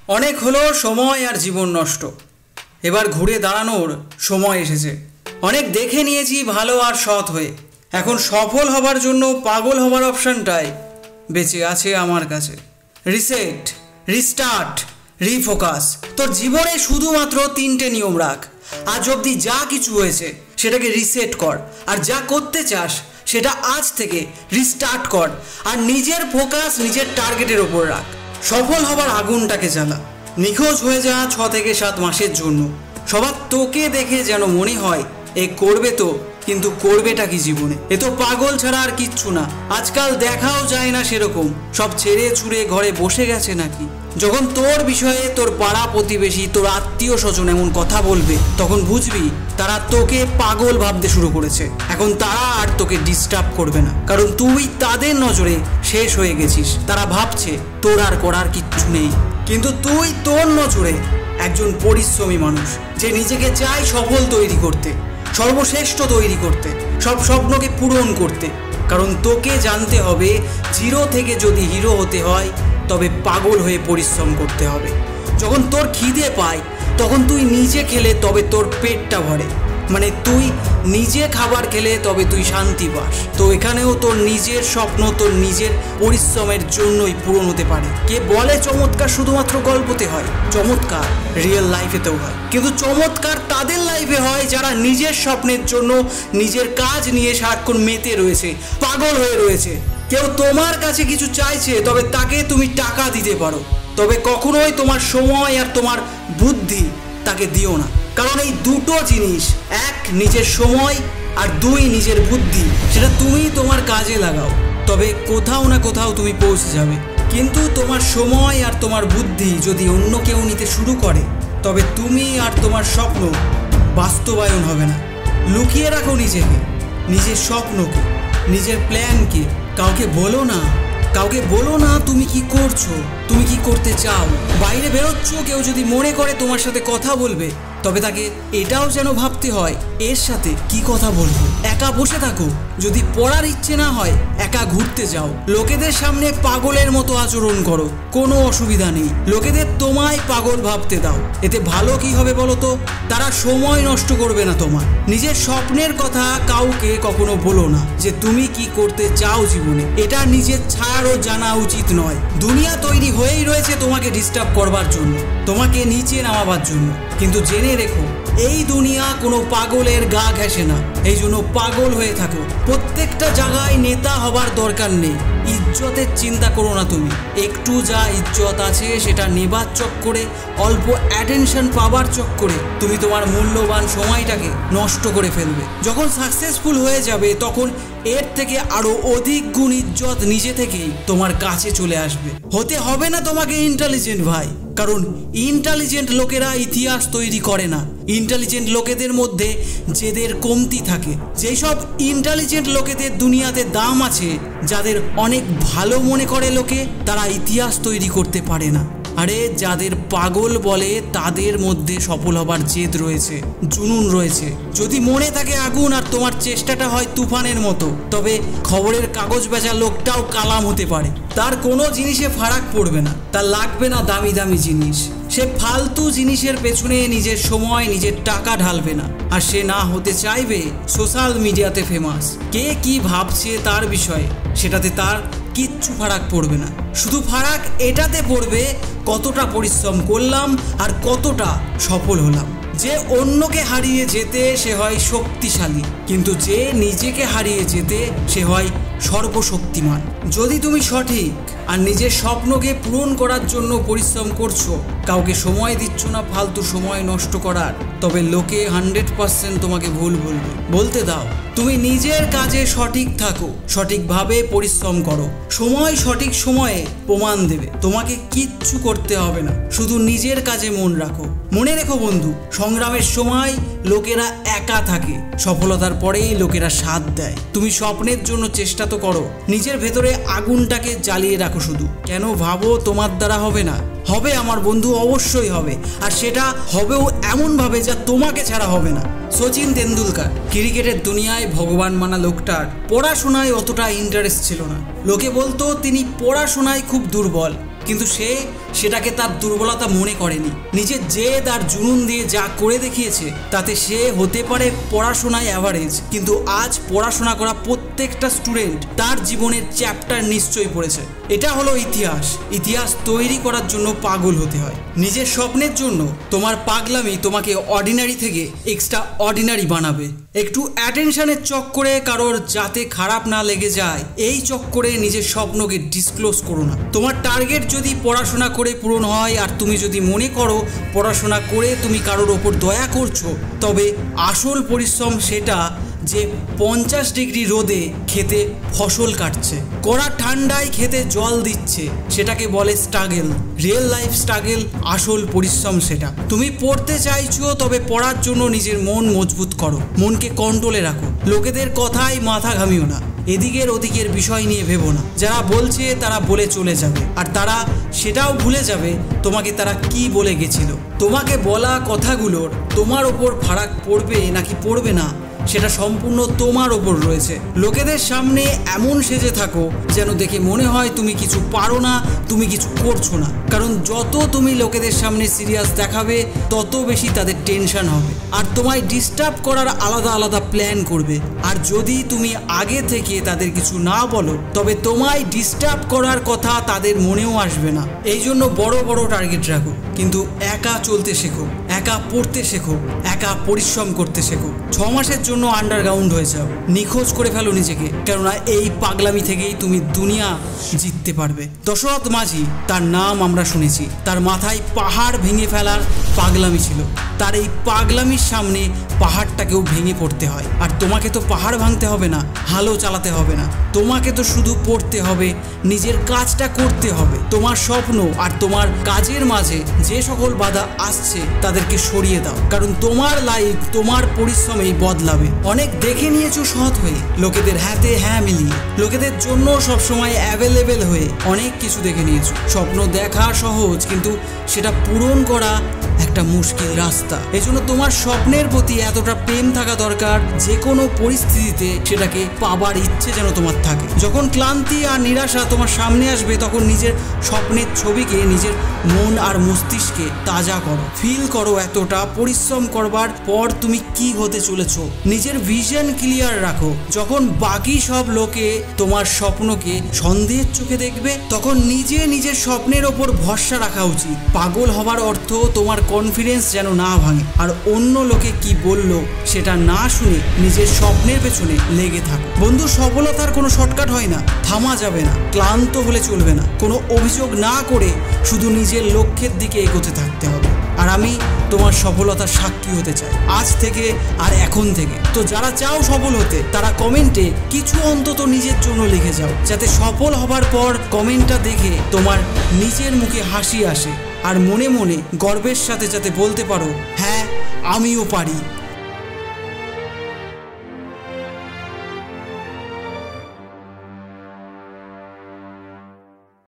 অনেক হলো সময় আর জীবন নষ্ট, এবার ঘুরে দাঁড়ানোর সময় এসেছে। অনেক দেখে নিয়েছি ভালো আর সৎ হয়ে, এখন সফল হবার জন্য পাগল হবার অপশানটাই বেঁচে আছে আমার কাছে। Reset, restart, রিফোকাস। তোর জীবনে শুধুমাত্র 3টে নিয়ম রাখ। আজ অবধি যা কিছু হয়েছে সেটাকে রিসেট কর, আর যা করতে চাস সেটা আজ থেকে রিস্টার্ট কর, আর নিজের ফোকাস নিজের টার্গেটের ওপর রাখ। সফল হবার আগুনটাকে জ্বালা। নিখোঁজ হয়ে যা 6 থেকে 7 মাসের জন্য। সবার তোকে দেখে যেন মনে হয় এ করবে তো, কিন্তু করবেটা কি জীবনে? এ তো পাগল ছাড়া আর কিচ্ছু না। আজকাল দেখাও যায় না সেরকম, সব ছেড়ে ছুড়ে ঘরে বসে গেছে নাকি। যখন তোর বিষয়ে তোর পাড়া প্রতিবেশী, তোর আত্মীয় স্বজন এমন কথা বলবে, তখন বুঝবি তারা তোকে পাগল ভাবতে শুরু করেছে। এখন তারা আর তোকে ডিস্টার্ব করবে না, কারণ তুই তাদের নজরে শেষ হয়ে গেছিস। তারা ভাবছে তোর আর করার কিচ্ছু নেই, কিন্তু তুই তোর নজরে একজন পরিশ্রমী মানুষ, যে নিজেকে চায় সফল তৈরি করতে, সর্বশ্রেষ্ঠ তৈরি করতে, সব স্বপ্নকে পূরণ করতে। কারণ তোকে জানতে হবে, জিরো থেকে যদি হিরো হতে হয় তবে পাগল হয়ে পরিশ্রম করতে হবে। যখন তোর খিদে পায় তখন তুই নিজে খেলে তবে তোর পেটটা ভরে, মানে তুই নিজে খাবার খেলে তবে তুই শান্তি পাস। তো এখানেও তোর নিজের স্বপ্ন তোর নিজের পরিশ্রমের জন্যই পূরণ হতে পারে। কে বলে চমৎকার শুধুমাত্র গল্পতে হয়? চমৎকার রিয়েল লাইফেতেও হয়, কিন্তু চমৎকার তাদের লাইফে হয় যারা নিজের স্বপ্নের জন্য নিজের কাজ নিয়ে সারাক্ষণ মেতে রয়েছে, পাগল হয়ে রয়েছে। কেউ তোমার কাছে কিছু চাইছে, তবে তাকে তুমি টাকা দিতে পারো, তবে কখনোই তোমার সময় আর তোমার বুদ্ধি তাকে দিও না। কারণ এই দুটো জিনিস, এক নিজের সময় আর 2 নিজের বুদ্ধি, সেটা তুমি তোমার কাজে লাগাও, তবে কোথাও না কোথাও তুমি পৌঁছে যাবে। কিন্তু তোমার সময় আর তোমার বুদ্ধি যদি অন্য কেউ নিতে শুরু করে, তবে তুমি আর তোমার স্বপ্ন বাস্তবায়ন হবে না। লুকিয়ে রাখো নিজেকে, নিজের স্বপ্নকে, নিজের প্ল্যানকে। কাউকে বলো না তুমি কি করছো, তুমি কি করতে চাও। বাইরে বেরোচ্ছ, কেউ যদি মনে করে তোমার সাথে কথা বলবে, তবে তাকে এটাও যেন ভাবতে হয় এর সাথে কি কথা বলবো। একা বসে থাকো, যদি পড়ার ইচ্ছে না হয় একা ঘুরতে যাও। লোকেদের সামনে পাগলের মতো আচরণ করো, কোনো অসুবিধা নেই। লোকেদের তোমায় পাগল ভাবতে দাও, এতে ভালো কি হবে বলো তো? তারা সময় নষ্ট করবে না তোমার। নিজের স্বপ্নের কথা কাউকে কখনো বলো না যে তুমি কি করতে চাও জীবনে। এটা নিজের ছাড়ও জানা উচিত নয়। দুনিয়া তৈরি হয়েই রয়েছে তোমাকে ডিস্টার্ব করবার জন্য, তোমাকে নিচে নামাবার জন্য। কিন্তু জেনে রেখো, এই দুনিয়া কোনো পাগলের গা ঘেঁষে না। এই জন্য পাগল হয়ে থাকো। প্রত্যেকটা জায়গায় নেতা হবার দরকার নেই। ইজ্জতের চিন্তা করো না তুমি। একটু যা ইজ্জত আছে সেটা নেবার চক্করে, অল্প অ্যাটেনশন পাবার চক্করে তুমি তোমার মূল্যবান সময়টাকে নষ্ট করে ফেলবে। যখন সাকসেসফুল হয়ে যাবে, তখন এর থেকে আরো অধিক গুণ ইজ্জত নিজে থেকেই তোমার কাছে চলে আসবে। হতে হবে না তোমাকে ইন্টেলিজেন্ট ভাই, কারণ ইন্টেলিজেন্ট লোকেরা ইতিহাস তৈরি করে না। ইন্টেলিজেন্ট লোকেদের মধ্যে জেদের কমতি থাকে। যেসব ইন্টেলিজেন্ট লোকেদের দুনিয়াতে দাম আছে, যাদের অনেক ভালো মনে করে লোকে, তারা ইতিহাস তৈরি করতে পারে না। আরে যাদের পাগল বলে তাদের মধ্যে সফল হবার জেদ রয়েছে, জুনুন রয়েছে। যদি মনে থাকে আগুন আর তোমার চেষ্টাটা হয় তুফানের মতো, তবে খবরের কাগজ বেচা লোকটাও কালাম হতে পারে। তার কোনো জিনিসে ফারাক পড়বে না, তার লাগবে না দামি দামি জিনিস। সে ফালতু জিনিসের পেছনে নিজের সময় নিজের টাকা ঢালবে না। আর সে না হতে চাইবে সোশ্যাল মিডিয়াতে ফেমাস। কে কি ভাবছে তার বিষয়ে, সেটাতে তার কিচ্ছু ফারাক পড়বে না। শুধু ফারাক এটাতে পড়বে কতটা পরিশ্রম করলাম আর কতটা সফল হলাম। যে অন্যকে হারিয়ে যেতে সে হয় শক্তিশালী, কিন্তু যে নিজেকে হারিয়ে যেতে সে হয় সর্বশক্তিমান। যদি তুমি সঠিক আর নিজের স্বপ্নকে পূরণ করার জন্য পরিশ্রম করছো, কাউকে সময় দিচ্ছ না ফালতু সময় নষ্ট করার, তবে লোকে 100% তোমাকে ভুল বলবে। বলতে দাও, তুমি নিজের কাজে সঠিক থাকো, সঠিকভাবে পরিশ্রম করো। সময় সঠিক সময়ে প্রমাণ দেবে। তোমাকে কিচ্ছু করতে হবে না, শুধু নিজের কাজে মন রাখো। মনে রেখো বন্ধু, সংগ্রামের সময় লোকেরা একা থাকে, সফলতার পরেই লোকেরা সাথ দেয়। তুমি স্বপ্নের জন্য চেষ্টা তো করো, নিজের ভেতরে আগুনটাকে জ্বালিয়ে রাখো। শুধু কেন ভাবো তোমার দ্বারা হবে না? হবে আমার বন্ধু, অবশ্যই হবে। আর সেটা হবেও এমনভাবে যা তোমাকে ছাড়া হবে না। সচিন তেন্ডুলকার ক্রিকেটের দুনিয়ায় ভগবান মানা লোকটার পড়াশোনায় অতটা ইন্টারেস্ট ছিল না। লোকে বলতো তিনি পড়াশোনায় খুব দুর্বল, কিন্তু সে সেটাকে তার দুর্বলতা মনে করেনি। নিজের জেদ আর জুনুন দিয়ে যা করে দেখিয়েছে তাতে সে হতে পারে পড়াশোনায় অ্যাভারেজ, কিন্তু আজ পড়াশোনা করা প্রত্যেকটা স্টুডেন্ট তার জীবনের চ্যাপ্টার নিশ্চয়ই পড়েছে। এটা হলো ইতিহাস। ইতিহাস তৈরি করার জন্য পাগল হতে হয়। নিজের স্বপ্নের জন্য তোমার পাগলামি তোমাকে অর্ডিনারি থেকে এক্সট্রা অর্ডিনারি বানাবে। একটু অ্যাটেনশনের চক্করে কারোর যাতে খারাপ না লেগে যায়, এই চক্করে নিজের স্বপ্নকে ডিসক্লোজ করো না। তোমার টার্গেট যদি পড়াশোনা করে পূরণ হয় আর তুমি যদি মনে করো পড়াশোনা করে তুমি কারোর ওপর দয়া করছো, তবে আসল পরিশ্রম সেটা যে 50 ডিগ্রি রোদে খেতে ফসল কাটছে, কড়া ঠান্ডায় খেতে জল দিচ্ছে, সেটাকে বলে স্ট্রাগল। রিয়েল লাইফ স্ট্রাগল, আসল পরিশ্রম সেটা। তুমি পড়তে চাইছো, তবে পড়ার জন্য নিজের মন মজবুত করো, মনকে কন্ট্রোলে রাখো। লোকেদের কথায় মাথা ঘামিও না, এদিকের ওদিকের বিষয় নিয়ে ভেবো না। যারা বলছে তারা বলে চলে যাবে, আর তারা সেটাও ভুলে যাবে তোমাকে তারা কি বলে গেছিল। তোমাকে বলা কথাগুলোর তোমার ওপর ফারাক পড়বে নাকি পড়বে না সেটা সম্পূর্ণ তোমার ওপর রয়েছে। লোকেদের সামনে এমন সেজে থাকো যেন দেখে মনে হয় তুমি কিছু পারো না, তুমি কিছু করছো না। কারণ যত তুমি লোকেদের সামনে সিরিয়াস দেখাবে তত বেশি তাদের টেনশন হবে, আর তোমায় ডিস্টার্ব করার আলাদা আলাদা প্ল্যান করবে। আর যদি তুমি আগে থেকে তাদের কিছু না বলো, তবে তোমায় ডিস্টার্ব করার কথা তাদের মনেও আসবে না। এই জন্য বড় বড় টার্গেট রাখো, কিন্তু একা চলতে শেখো, একা পড়তে শেখো, একা পরিশ্রম করতে শেখো। 6 মাসের জন্য আন্ডারগ্রাউন্ড হয়ে যাও, নিখোঁজ করে ফেলো নিজেকে, কেননা এই পাগলামি থেকেই তুমি দুনিয়া জিততে পারবে। দশরথ মাঝি, তার নাম আমরা শুনেছি, তার মাথায় পাহাড় ভেঙে ফেলার পাগলামি ছিল। তার এই পাগলামির সামনে পাহাড়টাকেও ভেঙে পড়তে হয়। আর তোমাকে তো পাহাড় ভাঙতে হবে না, হালও চালাতে হবে না, তোমাকে তো শুধু পড়তে হবে, নিজের কাজটা করতে হবে। তোমার স্বপ্ন আর তোমার কাজের মাঝে যে সকল বাধা আসছে তাদেরকে সরিয়ে দাও, কারণ তোমার লাইফ তোমার পরিশ্রমেই বদলাবে। অনেক দেখে নিয়েছো সৎ হয়ে, লোকেদের হাতে হ্যাঁ মিলিয়ে, লোকেদের জন্য সবসময় অ্যাভেলেবেল হয়ে অনেক কিছু দেখে নিয়েছো। স্বপ্ন দেখা সহজ, কিন্তু সেটা পূরণ করা একটা মুশকিল রাস্তা। এজন্য তোমার স্বপ্নের প্রতি এতটা প্রেম থাকা দরকার, যে কোনো পরিস্থিতিতে সেটাকে পাবার ইচ্ছে যেন তোমার থাকে। যখন ক্লান্তি আর নিরাশা তোমার সামনে আসবে, তখন নিজের স্বপ্নের ছবিকে নিজের মন আর মস্তিষ্কে তাজা করো, ফিল করো এতটা পরিশ্রম করবার পর তুমি কি হতে চলেছ। নিজের ভিশন ক্লিয়ার রাখো। যখন বাকি সব লোকে তোমার স্বপ্নকে সন্দেহের চোখে দেখবে, তখন নিজের স্বপ্নের ওপর ভরসা রাখা উচিত। পাগল হবার অর্থ তোমার কনফিডেন্স যেন না ভাঙে, আর অন্য লোকে কি বললো সেটা না শুনে নিজের স্বপ্নের পেছনে লেগে থাকো। বন্ধু, সফলতার কোনো শর্টকাট হয় না, থামা যাবে না, ক্লান্ত হলে চলবে না, কোনো অভিযোগ না করে শুধু নিজের লক্ষ্যের দিকে এগোতে থাকতে হবে। আর আমি তোমার সফলতার সাক্ষী হতে চাই, আজ থেকে আর এখন থেকে। তো যারা চাও সফল হতে, তারা কমেন্টে কিছু অন্তত নিজের জন্য লিখে যাও, যাতে সফল হবার পর কমেন্টটা দেখে তোমার নিজের মুখে হাসি আসে, আর মনে মনে গর্বের সাথে যাতে বলতে পারো, হ্যাঁ আমিও পারি।